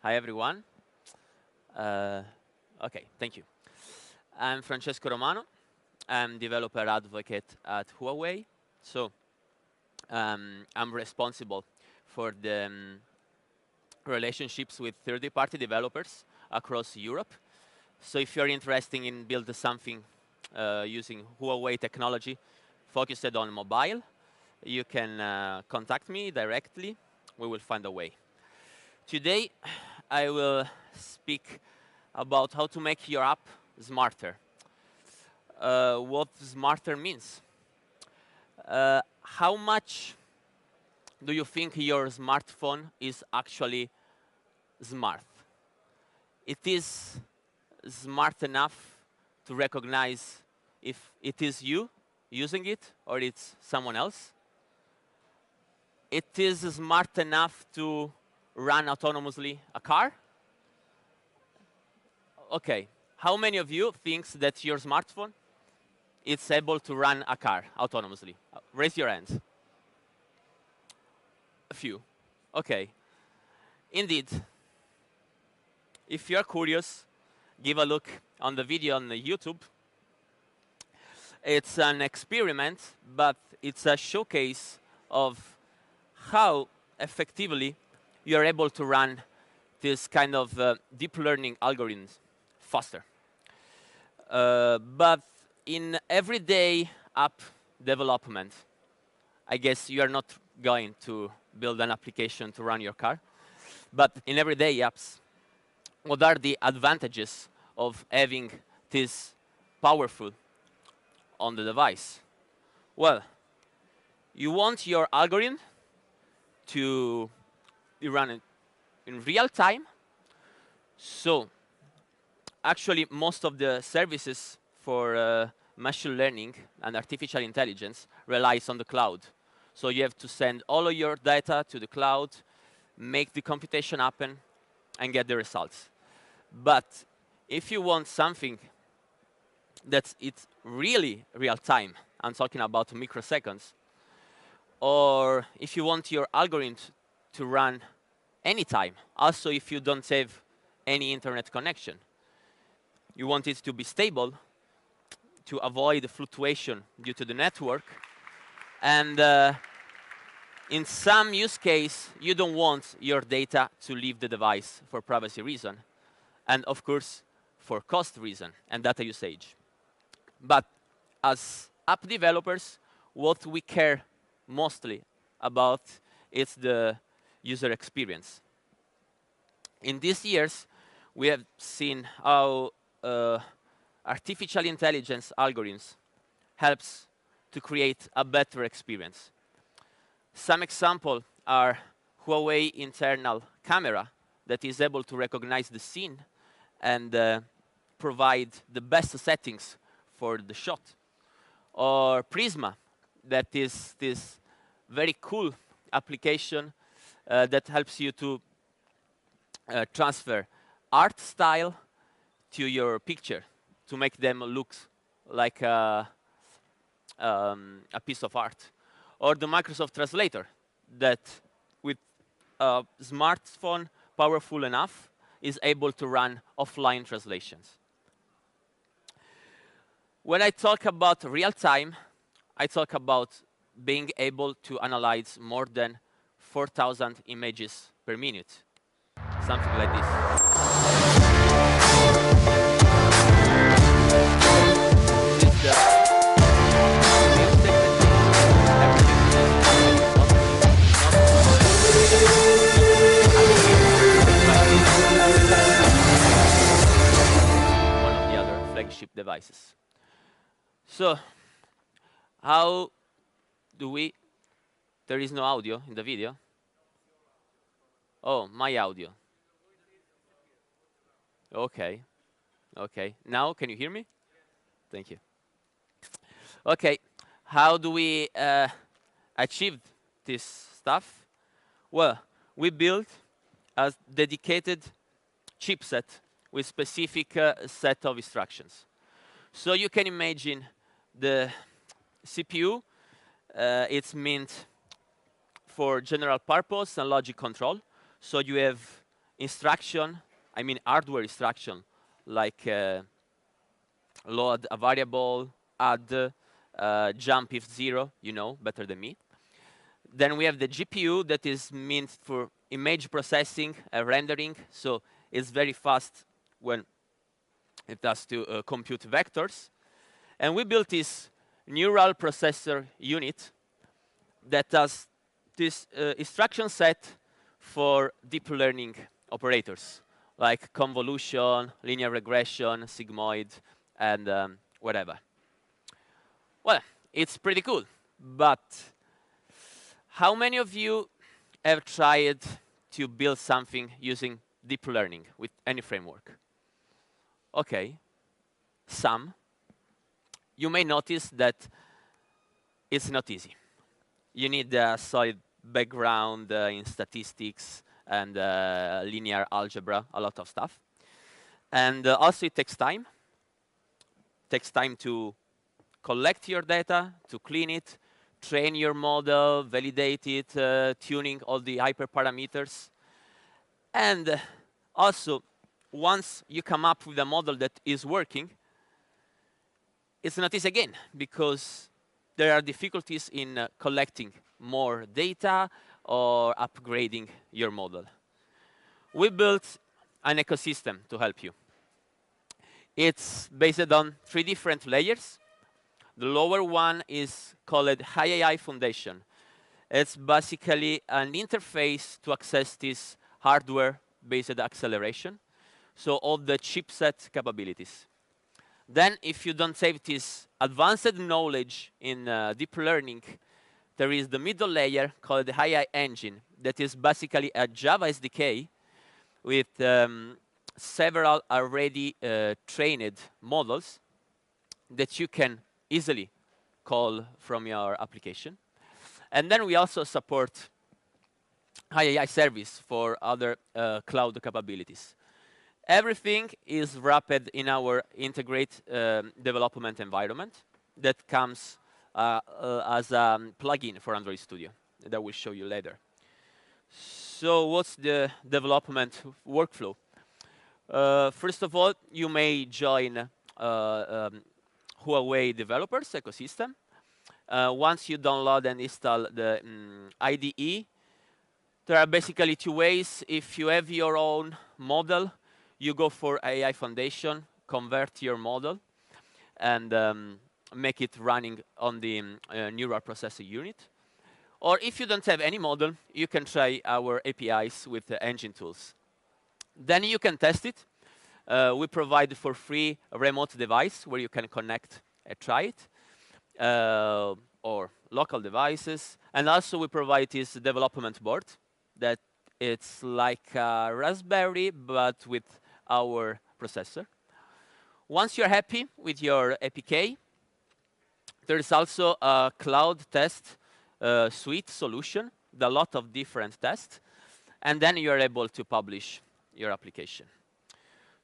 Hi, everyone. OK, thank you. I'm Francesco Romano. I'm developer advocate at Huawei. So I'm responsible for the relationships with third-party developers across Europe. So if you're interested in building something using Huawei technology focused on mobile, you can contact me directly. We will find a way. Today, I will speak about how to make your app smarter. What smarter means. How much do you think your smartphone is actually smart? It is smart enough to recognize if it is you using it or it's someone else. It is smart enough to run autonomously a car. OK, how many of you thinks that your smartphone is able to run a car autonomously? Raise your hands. A few. OK. Indeed, if you're curious, give a look on the video on the YouTube. It's an experiment, but it's a showcase of how effectively you're able to run this kind of deep learning algorithms faster. But in everyday app development, I guess you are not going to build an application to run your car. But in everyday apps, what are the advantages of having this powerful on the device? Well, you want your algorithm to be running in real time. So actually, most of the services for machine learning and artificial intelligence relies on the cloud. So you have to send all of your data to the cloud, make the computation happen, and get the results. But if you want something that's really real time, I'm talking about microseconds, or if you want your algorithm to run anytime, also if you don't have any internet connection, you want it to be stable to avoid the fluctuation due to the network. And in some use case, you don't want your data to leave the device for privacy reason. And of course, for cost reason and data usage. But as app developers, what we care mostly about is the user experience. In these years, we have seen how artificial intelligence algorithms helps to create a better experience. Some examples are Huawei internal camera that is able to recognize the scene and provide the best settings for the shot. Or Prisma, that is this very cool application that helps you to transfer art style to your picture to make them look like a piece of art. Or the Microsoft Translator that, with a smartphone powerful enough, is able to run offline translations. When I talk about real time, I talk about being able to analyze more than 4,000 images per minute. Something like this. This is the one of the other flagship devices. So, how do we? There is no audio in the video. Oh, my audio. OK. OK. Now, can you hear me? Thank you. OK. How do we achieve this stuff? Well, we built a dedicated chipset with specific set of instructions. So you can imagine the CPU. It's meant for general purpose and logic control. So you have instruction, I mean hardware instruction, like load a variable, add, jump if 0, you know better than me. Then we have the GPU that is meant for image processing, rendering, so it's very fast when it has to compute vectors. And we built this neural processor unit that has this instruction set for deep learning operators, like convolution, linear regression, sigmoid, and whatever. Well, it's pretty cool, but how many of you have tried to build something using deep learning with any framework? Okay, some. You may notice that it's not easy. You need a solid background in statistics and linear algebra, a lot of stuff. And also it takes time. It takes time to collect your data, to clean it, train your model, validate it, tuning all the hyperparameters. And also, once you come up with a model that is working, it's not easy again, because there are difficulties in collecting more data or upgrading your model. We built an ecosystem to help you. It's based on 3 different layers. The lower one is called HiAI Foundation. It's basically an interface to access this hardware-based acceleration, so all the chipset capabilities. Then, if you don't have this advanced knowledge in deep learning, there is the middle layer called the HiAI Engine, that is basically a Java SDK with several already trained models that you can easily call from your application. And then we also support HiAI service for other cloud capabilities. Everything is wrapped in our integrate development environment that comes as a plugin for Android Studio that we'll show you later. So what's the development workflow? First of all, you may join Huawei developers ecosystem. Once you download and install the IDE, there are basically 2 ways. If you have your own model, you go for AI Foundation, convert your model, and make it running on the neural processing unit. Or if you don't have any model, you can try our APIs with the engine tools. Then you can test it. We provide for free a remote device where you can connect and try it, or local devices. And also we provide this development board that it's like a Raspberry, but with our processor. Once you're happy with your APK, there is also a cloud test suite solution, with a lot of different tests, and then you're able to publish your application.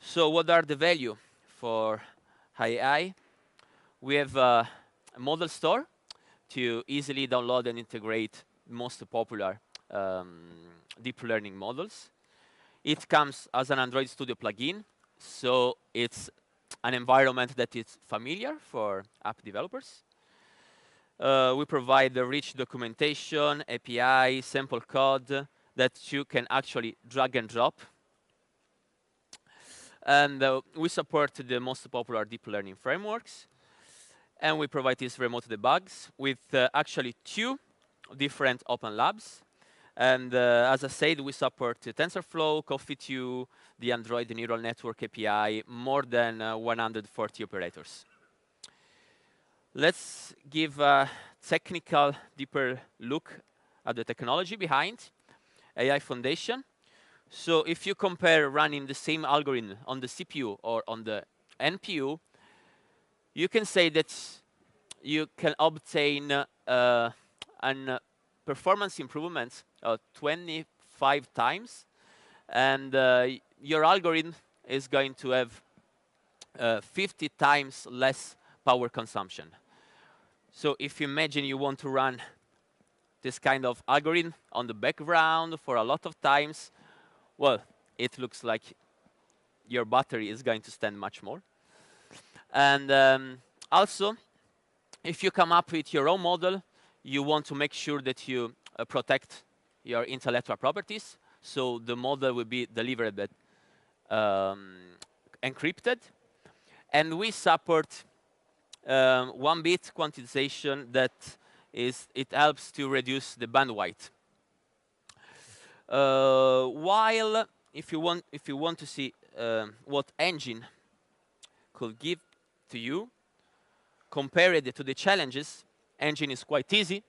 So what are the value for HiAI? We have a model store to easily download and integrate most popular deep learning models. It comes as an Android Studio plugin, so it's an environment that is familiar for app developers. We provide the rich documentation, API, sample code that you can actually drag and drop. And we support the most popular deep learning frameworks. And we provide these remote debugs with actually 2 different open labs. And as I said, we support TensorFlow, Coffee2, the Android Neural Network API, more than 140 operators. Let's give a technical, deeper look at the technology behind AI Foundation. So if you compare running the same algorithm on the CPU or on the NPU, you can say that you can obtain an performance improvement of 25 times, and your algorithm is going to have 50 times less power consumption. So if you imagine you want to run this kind of algorithm on the background for a lot of times, well, it looks like your battery is going to stand much more. And also, if you come up with your own model, you want to make sure that you protect your intellectual properties. So the model will be delivered encrypted. And we support 1-bit quantization that it helps to reduce the bandwidth. While if you want to see what engine could give to you, compare it to the challenges, engine is quite easy.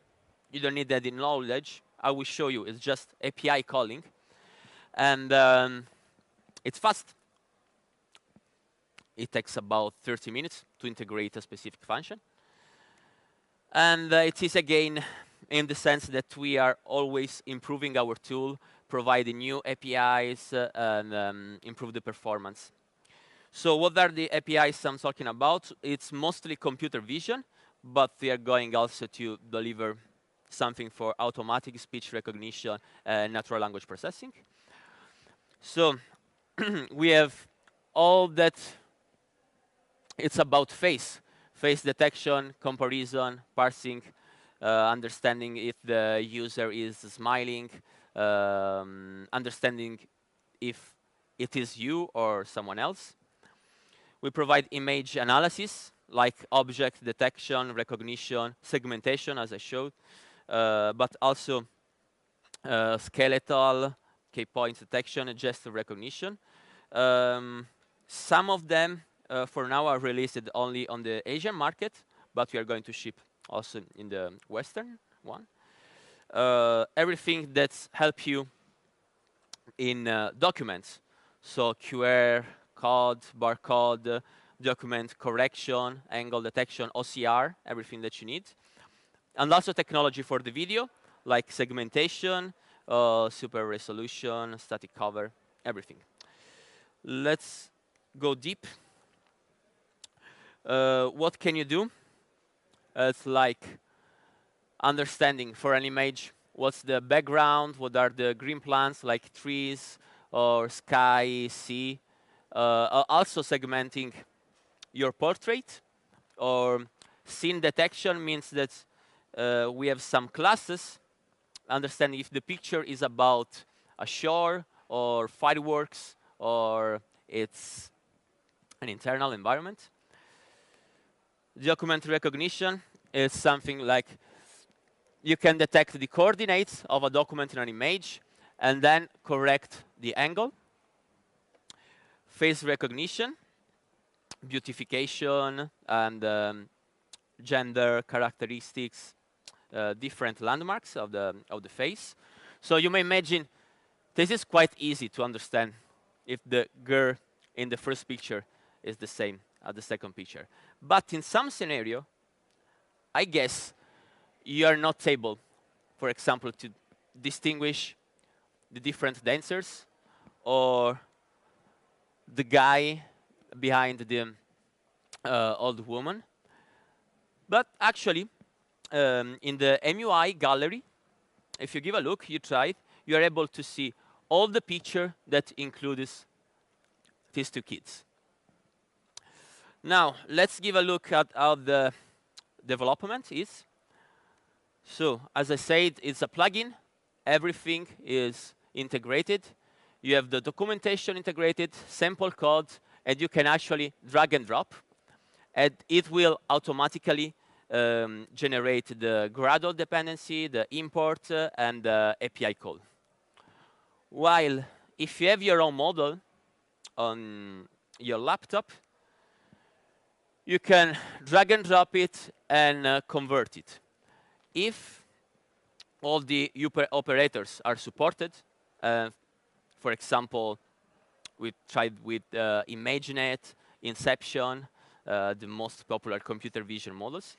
You don't need any knowledge. I will show you. It's just API calling. And it's fast. It takes about 30 minutes to integrate a specific function. And it is, again, in the sense that we are always improving our tool, providing new APIs, and improve the performance. So what are the APIs I'm talking about? It's mostly computer vision, but we are going also to deliver something for automatic speech recognition and natural language processing. So we have all that. It's about face detection, comparison, parsing, understanding if the user is smiling, understanding if it is you or someone else. We provide image analysis, like object detection, recognition, segmentation, as I showed, but also skeletal, key point detection, and gesture recognition. Some of them, for now, are released only on the Asian market, but we are going to ship also in the Western one. Everything that's help you in documents, so QR, code, barcode, document correction, angle detection, OCR, everything that you need. And also technology for the video, like segmentation, super resolution, static cover, everything. Let's go deep. What can you do? It's like understanding for an image what's the background, what are the green plants like trees or sky, sea. Also segmenting your portrait, or scene detection means that we have some classes, understanding if the picture is about a shore or fireworks or it's an internal environment. Document recognition is something like you can detect the coordinates of a document in an image and then correct the angle. Face recognition, beautification, and gender characteristics, different landmarks of the face. So you may imagine this is quite easy to understand if the girl in the first picture is the same as the second picture. But in some scenario, I guess you are not able, for example, to distinguish the different dancers or the guy behind the old woman. But actually, in the MUI gallery, if you give a look, you try it, you are able to see all the picture that includes these two kids. Now, let's give a look at how the development is. So, as I said, it's a plugin. Everything is integrated. You have the documentation integrated, sample code, and you can actually drag and drop. And it will automatically generate the Gradle dependency, the import, and the API call. While if you have your own model on your laptop, you can drag and drop it and convert it. If all the operators are supported, for example, we tried with ImageNet, Inception, the most popular computer vision models.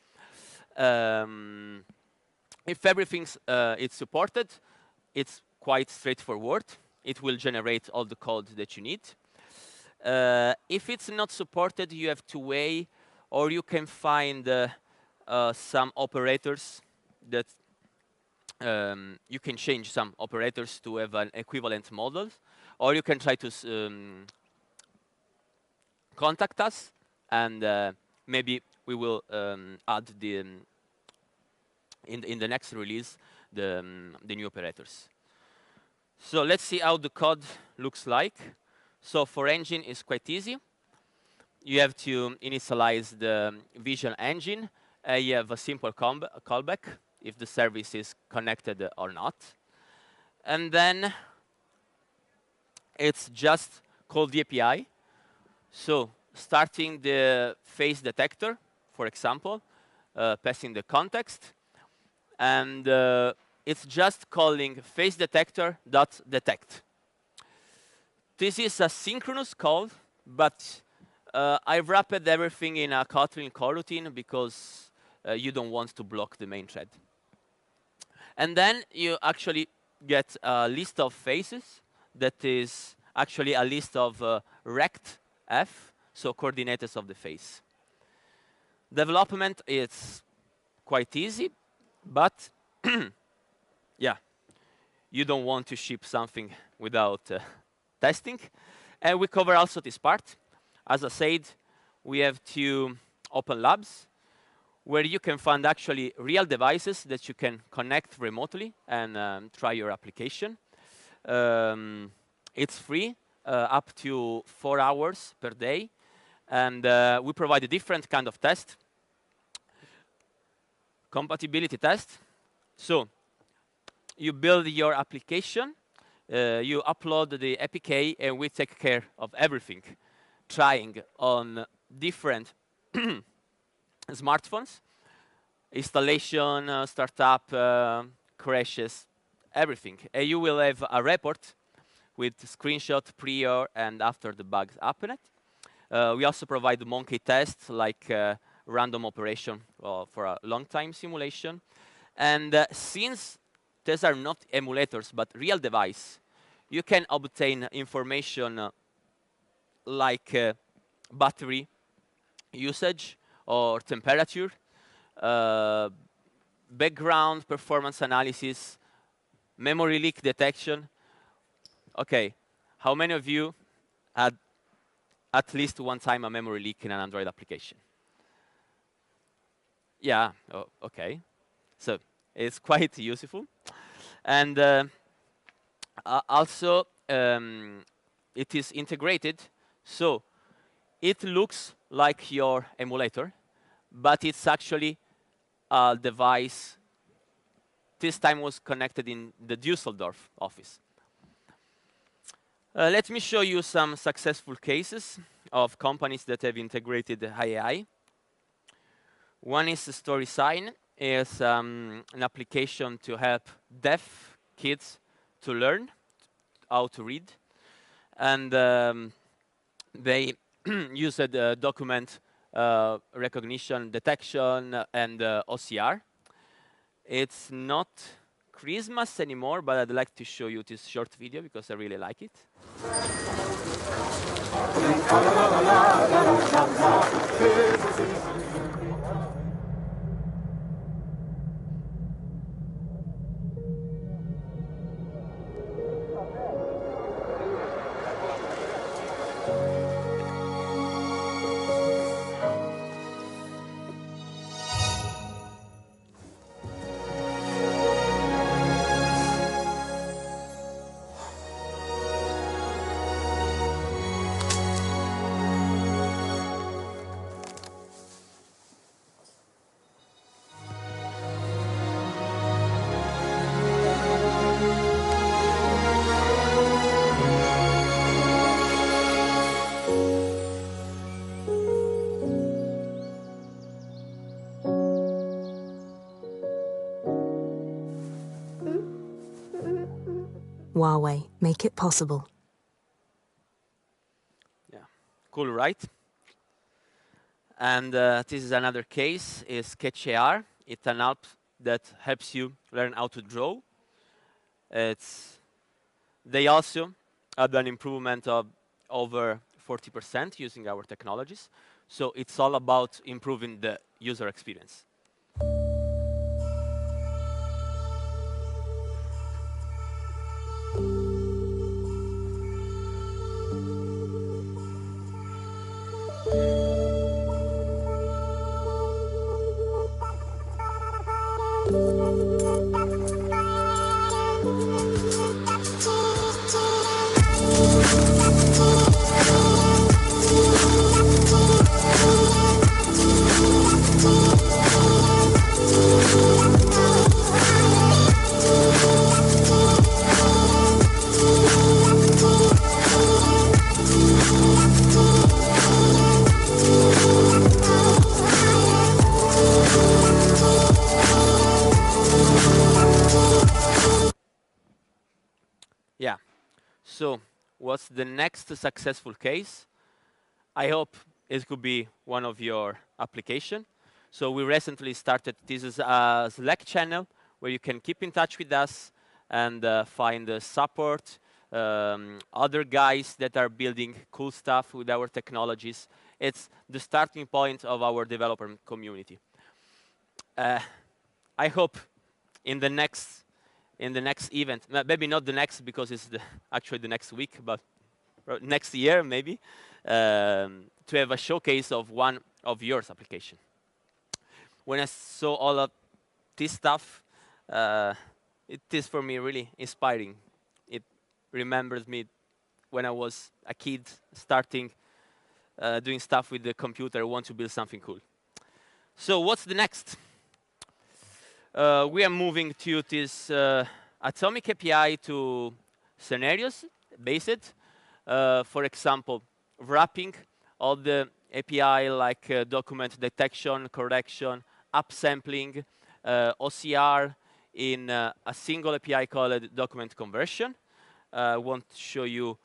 If everything's it's supported, it's quite straightforward. It will generate all the code that you need. If it's not supported, you have to weigh, or you can find some operators that you can change some operators to have an equivalent model, Or you can try to contact us, and maybe we will add the in the next release the new operators. So let's see how the code looks like. So for engine, it's quite easy. You have to initialize the vision engine. You have a simple callback if the service is connected or not. And then it's just call the API. So starting the face detector, for example, passing the context, and it's just calling face detector.detect. This is a synchronous call, but I've wrapped everything in a Kotlin coroutine because you don't want to block the main thread. And then you actually get a list of faces that is actually a list of rect f, so coordinates of the face. Development is quite easy, but yeah, you don't want to ship something without testing. And we cover also this part. As I said, we have 2 open labs where you can find actually real devices that you can connect remotely and try your application. It's free, up to 4 hours per day. And we provide a different kind of test. Compatibility test. So you build your application, you upload the APK, and we take care of everything, trying on different smartphones, installation, startup, crashes, everything. And you will have a report with screenshot prior and after the bugs happened. We also provide monkey tests like random operation for a long time simulation. And since these are not emulators but real device, you can obtain information like battery usage or temperature, background performance analysis, memory leak detection. Okay, how many of you had at least one time a memory leak in an Android application? Yeah, oh, okay. So it's quite useful. And also, it is integrated, so it looks like your emulator, but it's actually a device. This time was connected in the Düsseldorf office. Let me show you some successful cases of companies that have integrated HiAI. One is StorySign. Is an application to help deaf kids to learn how to read. And they used document recognition, detection, and OCR. It's not Christmas anymore, but I'd like to show you this short video because I really like it. Huawei, make it possible. Yeah, cool, right? And this is another case, is SketchAR. It's an app that helps you learn how to draw. They also had an improvement of over 40% using our technologies. So it's all about improving the user experience. Yeah. So what's the next successful case? I hope it could be one of your application. So we recently started this is a Slack channel where you can keep in touch with us and find support, other guys that are building cool stuff with our technologies. It's the starting point of our developer community. I hope in the next event, maybe not the next because it's actually the next week, but next year maybe, to have a showcase of one of yours application. When I saw all of this stuff, it is for me really inspiring. It remembers me when I was a kid starting doing stuff with the computer, I want to build something cool. So what's the next? We are moving to this atomic API to scenarios based. For example, wrapping all the API like document detection, correction, upsampling, OCR in a single API called document conversion. I want to show you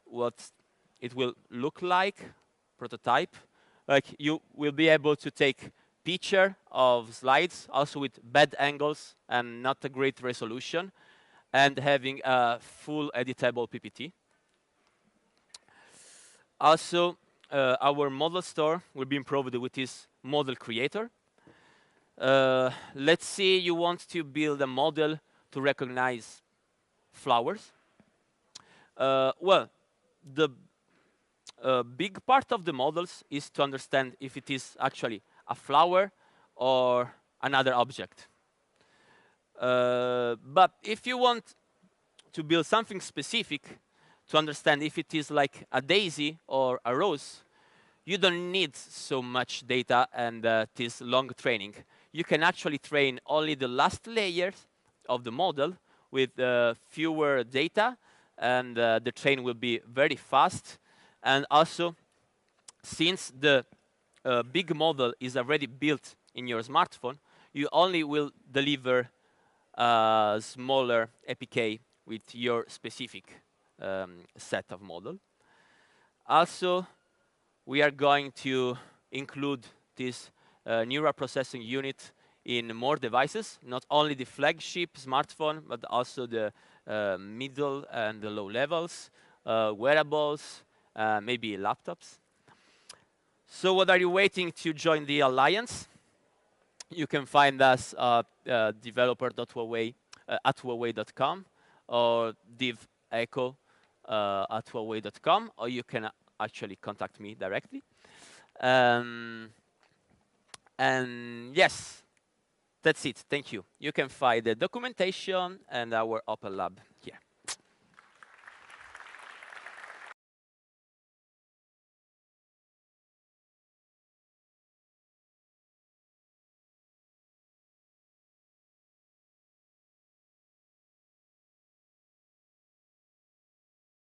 what it will look like, prototype. Like you will be able to take picture of slides, also with bad angles and not a great resolution, and having a full editable PPT. Also, our model store will be improved with this model creator. Let's say you want to build a model to recognize flowers. Well, the big part of the models is to understand if it is actually a flower or another object. But if you want to build something specific to understand if it is like a daisy or a rose, you don't need so much data and this long training. You can actually train only the last layers of the model with fewer data, and the train will be very fast. And also, since the big model is already built in your smartphone, you only will deliver a smaller APK with your specific set of model. Also, we are going to include this neural processing unit in more devices, not only the flagship smartphone, but also the middle and the low levels, wearables, maybe laptops. So what are you waiting to join the alliance? You can find us at developer.huawei.com or divecho at huawei.com, or you can actually contact me directly. And yes, that's it. Thank you. You can find the documentation and our open lab here.